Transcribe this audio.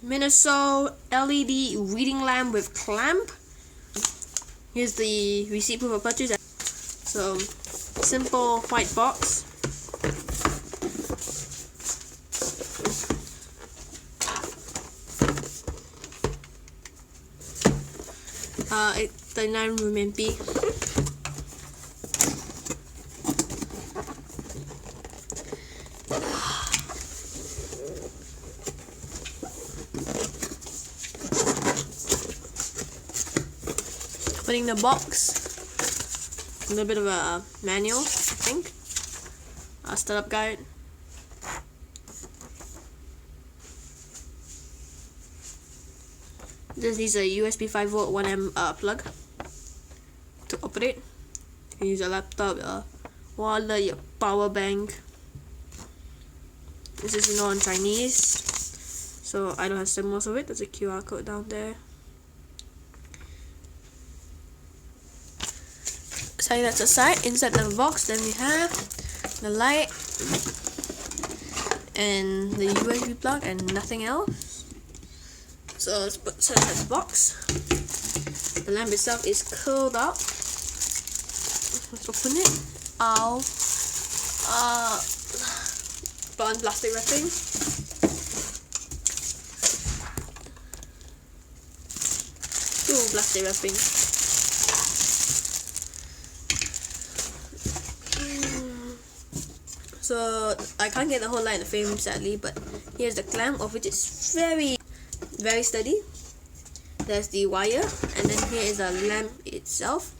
Miniso LED reading lamp with clamp. Here's the receipt proof of purchase. So, simple white box. $39 RMB. Opening the box, a little bit of a manual, I think, a startup guide. This needs a USB 5V 1A plug to operate. You can use your laptop, your wallet, your power bank. This is in Chinese, so I don't understand most of it. There's a QR code down there. Setting that aside, inside the box, then we have the light and the USB plug and nothing else. So let's put it in the box. The lamp itself is curled up. Let's open it. Ow. Put on plastic wrapping. Plastic wrapping. So I can't get the whole light in the frame sadly, but here's the clamp, of which is very sturdy. There's the wire, and then here is the lamp itself.